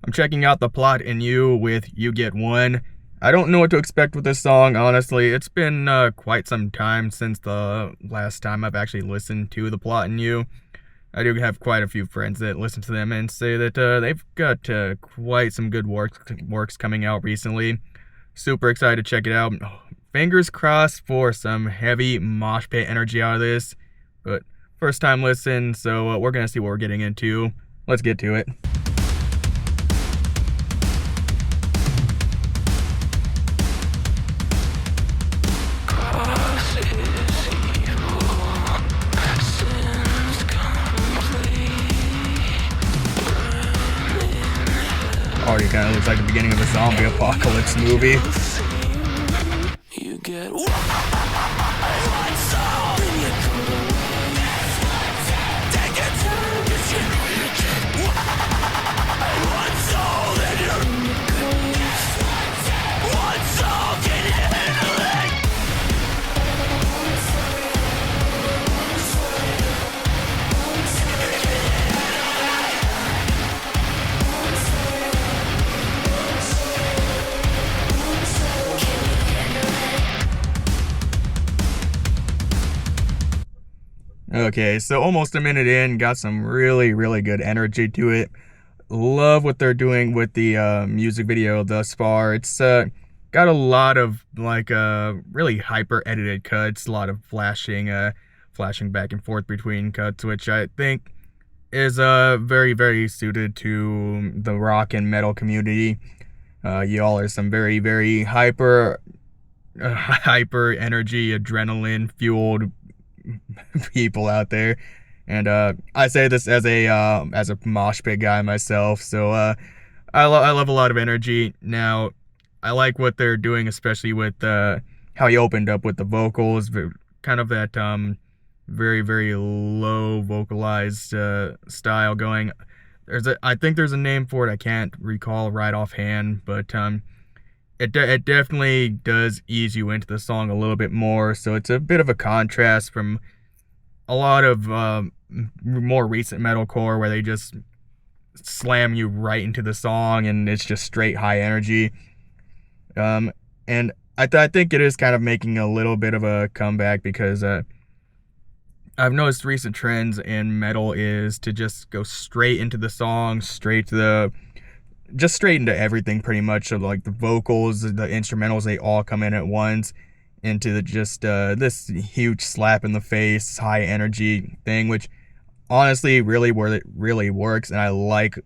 I'm checking out The Plot in You with You Get One. I don't know what to expect with this song, honestly. It's been quite some time since the last time I've actually listened to The Plot in You. I do have quite a few friends that listen to them and say that they've got quite some good works coming out recently. Super excited to check it out. Fingers crossed for some heavy mosh pit energy out of this. But first time listen, so we're going to see what we're getting into. Let's get to it. Already kind of looks like the beginning of a zombie apocalypse movie. You get Okay, so almost a minute in, got some really, really good energy to it. Love what they're doing with the music video thus far. It's got a lot of really hyper edited cuts, a lot of flashing back and forth between cuts, which I think is very, very suited to the rock and metal community. Y'all are some very, very hyper energy, adrenaline fueled people out there, and I say this as a mosh pit guy myself, so I love a lot of energy. Now I like what they're doing, especially with how he opened up with the vocals, kind of that very, very low vocalized style going. I think there's a name for it, I can't recall right offhand, but it definitely does ease you into the song a little bit more, so it's a bit of a contrast from a lot of more recent metalcore where they just slam you right into the song and it's just straight high energy. And I think it is kind of making a little bit of a comeback because I've noticed recent trends in metal is to just go straight into the song, straight into everything pretty much. So like the vocals, the instrumentals, they all come in at once into this huge slap in the face, high energy thing, which honestly really works, and I like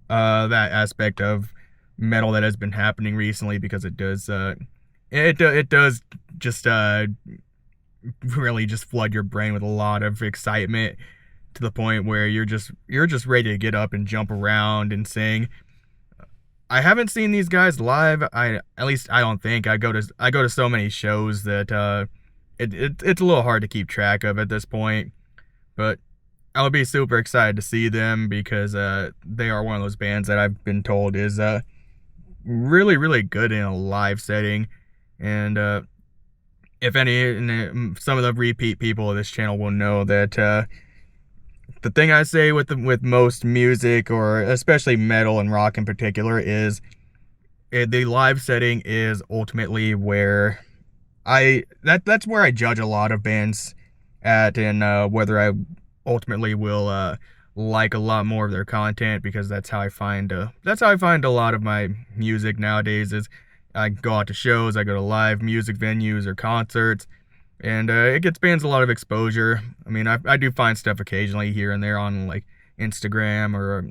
that aspect of metal that has been happening recently because it does just really just flood your brain with a lot of excitement to the point where you're just ready to get up and jump around and sing. I haven't seen these guys live. At least I don't think. I go to so many shows that it's a little hard to keep track of at this point. But I would be super excited to see them because they are one of those bands that I've been told is really, really good in a live setting. And some of the repeat people of this channel will know that the thing I say with most music, or especially metal and rock in particular, is the live setting is ultimately where that's where I judge a lot of bands at, and whether I ultimately will like a lot more of their content, because that's how I find a lot of my music nowadays. Is I go out to shows, I go to live music venues or concerts, and it gets bands a lot of exposure. I mean, I do find stuff occasionally here and there on like Instagram, or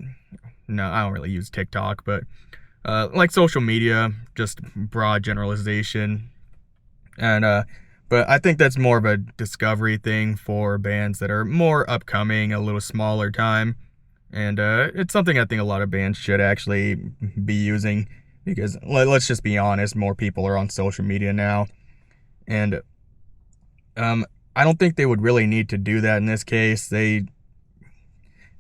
no, I don't really use TikTok, but like social media, just broad generalization. And but I think that's more of a discovery thing for bands that are more upcoming, a little smaller time, and it's something I think a lot of bands should actually be using, because let's just be honest, more people are on social media now, and I don't think they would really need to do that in this case. They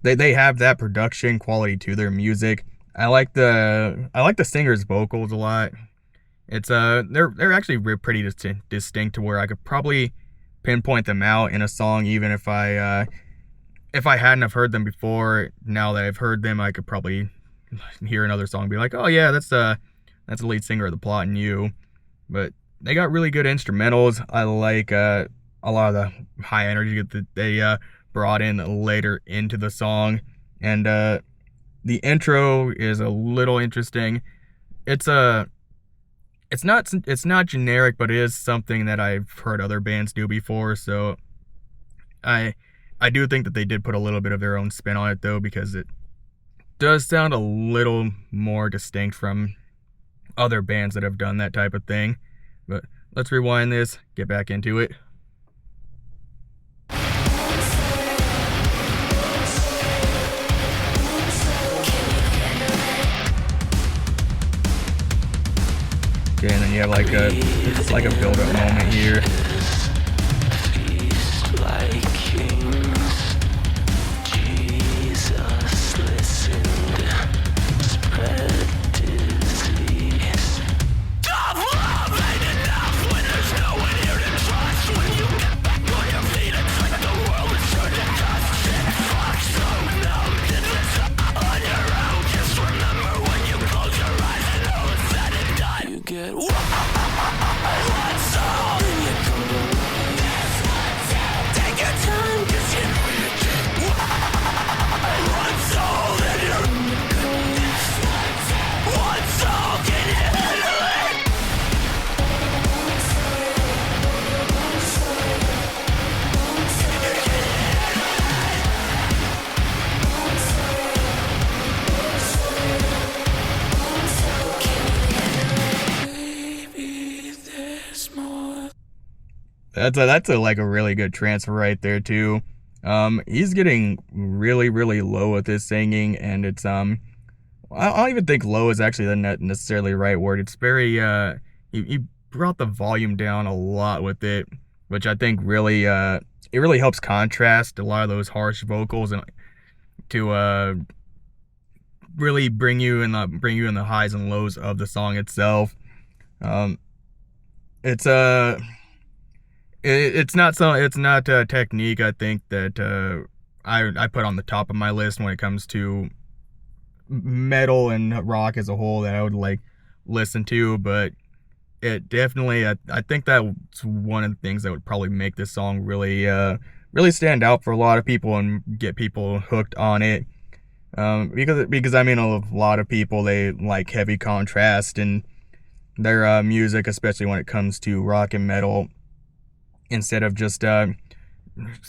have that production quality to their music. I like the singer's vocals a lot. It's they're actually pretty distinct to where I could probably pinpoint them out in a song, even if I hadn't have heard them before. Now that I've heard them, I could probably hear another song and be like, oh yeah, that's the lead singer of the Plot and You. But they got really good instrumentals. I like a lot of the high energy that they brought in later into the song, and the intro is a little interesting. It's a it's not generic, but it is something that I've heard other bands do before. So I I do think that they did put a little bit of their own spin on it though, because it does sound a little more distinct from other bands that have done that type of thing. But let's rewind this, get back into it. Okay, and then you have like it's like a build-up moment here. Feast like kings. Jesus listened. Spread disease. Tough love ain't enough when there's no one here to trust. When you get back on your feet, it's like the world is turned to dust. Shit fucks so numb to this on your own. Just remember when you close your eyes and all is said and done. You get one soul and you come to life. Take your time, 'cause you know you get one soul and you're in the grave. One soul, can you handle it? Baby, there's more. That's like a really good transfer right there too. He's getting really low with his singing, and it's I don't even think low is actually the not necessarily right word. It's very he brought the volume down a lot with it, which I think really it really helps contrast a lot of those harsh vocals, and to really bring you in the highs and lows of the song itself. Um, it's it's not a technique I think that I put on the top of my list when it comes to metal and rock as a whole that I would like listen to, but it definitely I think that's one of the things that would probably make this song really stand out for a lot of people and get people hooked on it. Because I mean a lot of people, they like heavy contrast in their music, especially when it comes to rock and metal, instead of just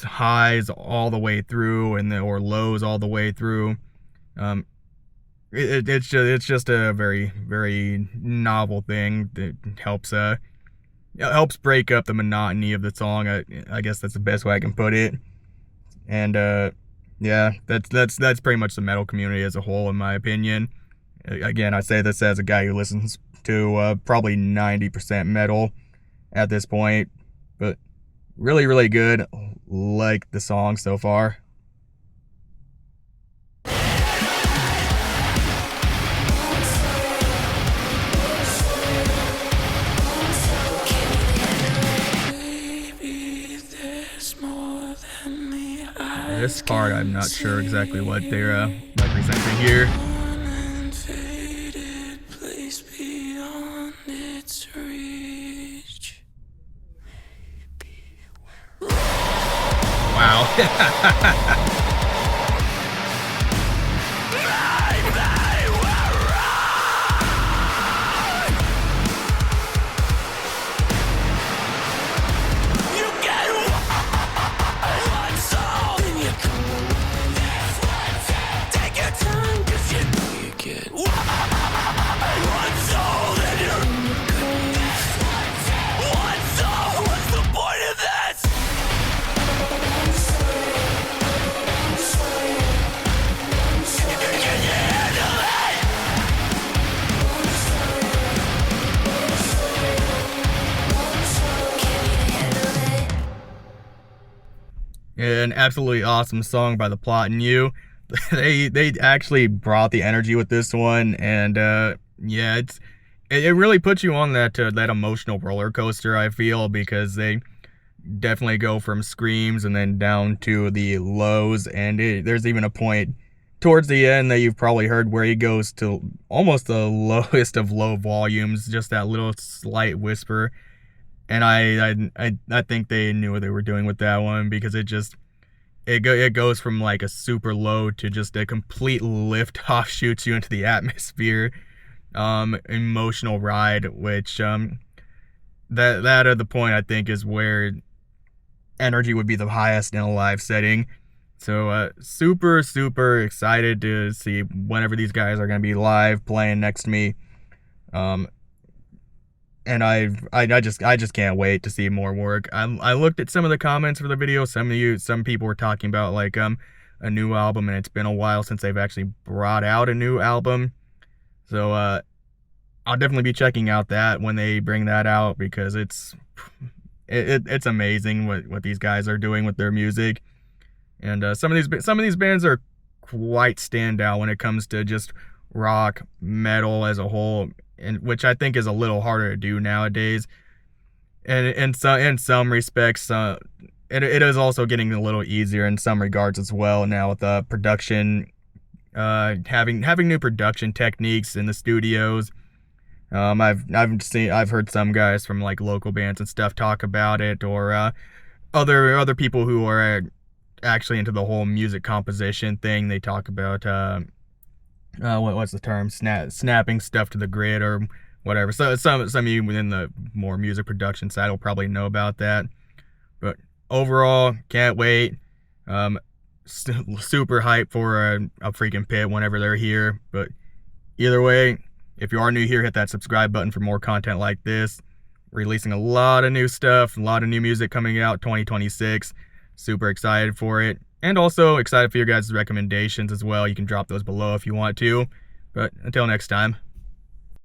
highs all the way through or lows all the way through. Um, it's just a very novel thing that helps break up the monotony of the song. I guess that's the best way I can put it. And yeah, that's pretty much the metal community as a whole, in my opinion. Again, I say this as a guy who listens to probably 90% metal at this point, but really good. Like the song so far. Baby, there's more than the This part, I'm not sure exactly what they're representing here. faded place beyond its reach. Wow. You get one soul and you come alive. Take your time, 'cause you know you get one soul and you're in the grave. One soul, what's the point of this? Can you handle it? An absolutely awesome song by The Plot and You. They actually brought the energy with this one, and yeah, it really puts you on that emotional roller coaster, I feel, because they definitely go from screams and then down to the lows, and there's even a point towards the end that you've probably heard where he goes to almost the lowest of low volumes, just that little slight whisper. And I think they knew what they were doing with that one, because it goes from like a super low to just a complete lift off, shoots you into the atmosphere, emotional ride, which that at the point I think is where energy would be the highest in a live setting. So super excited to see whenever these guys are gonna be live playing next to me. Um, and I just can't wait to see more work. I looked at some of the comments for the video. Some people were talking about like a new album, and it's been a while since they've actually brought out a new album. So I'll definitely be checking out that when they bring that out, because it's amazing what these guys are doing with their music. And some of these bands are quite standout when it comes to just rock metal as a whole, and which I think is a little harder to do nowadays. And in some respects, it is also getting a little easier in some regards as well now with the production, having new production techniques in the studios. I've heard some guys from like local bands and stuff talk about it, or other people who are actually into the whole music composition thing. They talk about what's the term, snapping stuff to the grid or whatever. So some of you within the more music production side will probably know about that. But overall, can't wait. Super hyped for a freaking pit whenever they're here. But either way, if you are new here, hit that subscribe button for more content like this. Releasing a lot of new stuff, a lot of new music coming out 2026. Super excited for it. And also excited for your guys' recommendations as well. You can drop those below if you want to. But until next time.